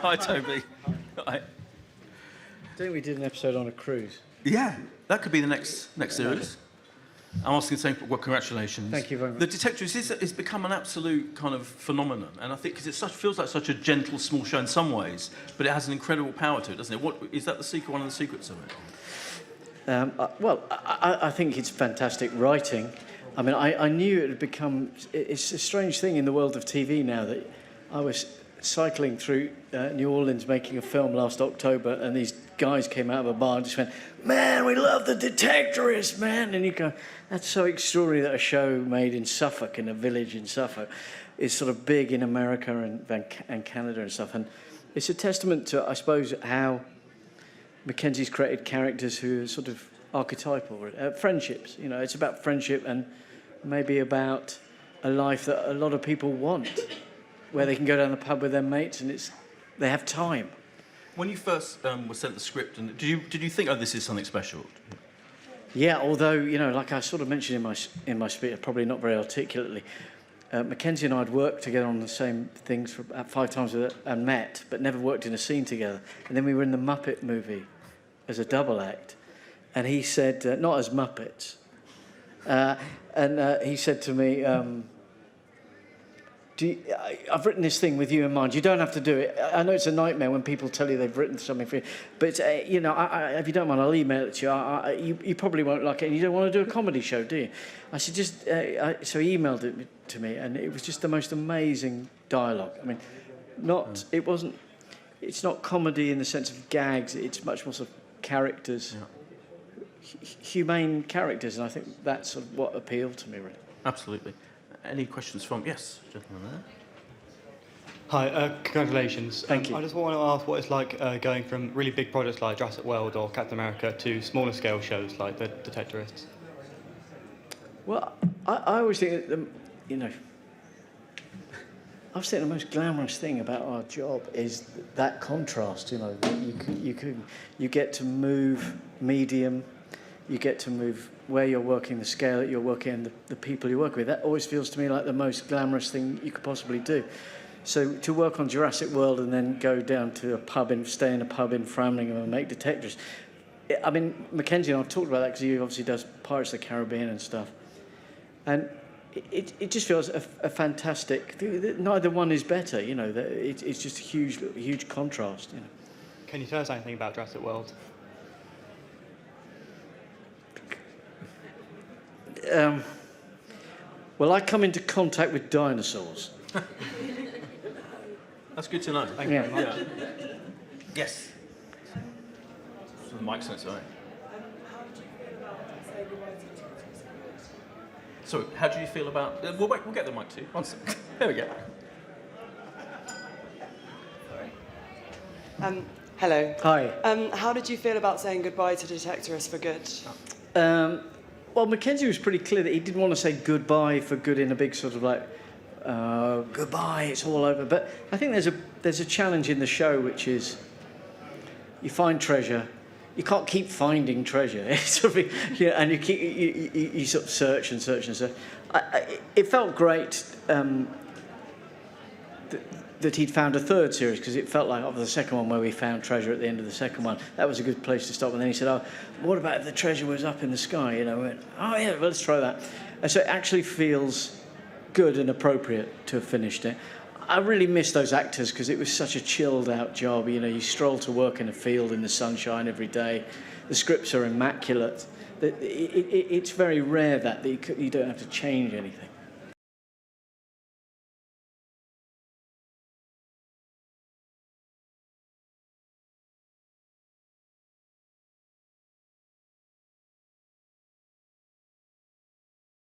Hi, Toby. Hi. I think we did an episode on a cruise. Yeah, that could be the next series. I'm asking the same. Well, congratulations. Thank you very much. The Detectorist is become an absolute kind of phenomenon, and I think because it feels like such a gentle, small show in some ways, but it has an incredible power to it, doesn't it? What is that? One of the secrets of it? I think it's fantastic writing. I mean, I knew it had become... It's a strange thing in the world of TV now that I was cycling through New Orleans making a film last October, and these guys came out of a bar and just went, "Man, we love The Detectorist, man!" And you go, that's so extraordinary that a show made in Suffolk, in a village in Suffolk, is sort of big in America and Canada and stuff. And it's a testament to, I suppose, how Mackenzie's created characters who are sort of archetypal. Friendships, you know, it's about friendship and maybe about a life that a lot of people want, where they can go down the pub with their mates and they have time. When you first were sent the script, and did you think, oh, this is something special? Yeah, although, you know, like I sort of mentioned in my speech, probably not very articulately, Mackenzie and I had worked together on the same things for about 5 times and met, but never worked in a scene together. And then we were in the Muppet movie as a double act, and he said, not as Muppets, and he said to me, I've written this thing with you in mind. You don't have to do it. I know it's a nightmare when people tell you they've written something for you, but you know, if you don't mind, I'll email it to you. You probably won't like it, and you don't want to do a comedy show, do you? I said, so he emailed it to me, and it was just the most amazing dialogue. I mean, it's not comedy in the sense of gags. It's much more sort of characters, humane characters, and I think that's sort of what appealed to me, really. Absolutely. Any questions from... Yes, gentleman there. Hi, congratulations. Thank you. I just want to ask what it's like going from really big projects like Jurassic World or Captain America to smaller scale shows like The Detectorists. Well, I always think that, you know, I was thinking the most glamorous thing about our job is that contrast, you know, you get to move medium, you get to move where you're working, the scale that you're working, and the people you work with. That always feels to me like the most glamorous thing you could possibly do. So to work on Jurassic World and then go down to a pub and stay in a pub in Framlingham and make Detectors. I mean, Mackenzie and I've talked about that because he obviously does Pirates of the Caribbean and stuff. And it just feels a fantastic... Neither one is better, you know. It's just a huge contrast, you know. Can you tell us anything about Jurassic World? Well, I come into contact with dinosaurs. That's good to know. Thank you very much. Yeah. Yes. So the mic's not sorry. So, how do you feel about... we'll get the mic too. One second. There we go. Hello. Hi. How did you feel about saying goodbye to Detectorists for good? Well, Mackenzie was pretty clear that he didn't want to say goodbye for good in a big sort of like, goodbye, it's all over. But I think there's a challenge in the show, which is you find treasure. You can't keep finding treasure. And you sort of search and search and search. It felt great that he'd found a third series, because it felt like after the second one where we found treasure at the end of the second one, that was a good place to stop. And then he said, oh, what about if the treasure was up in the sky? You know, we went, oh yeah, well, let's try that. And so it actually feels good and appropriate to have finished it. I really miss those actors because it was such a chilled out job. You know, you stroll to work in a field in the sunshine every day. The scripts are immaculate. It's very rare that you don't have to change anything.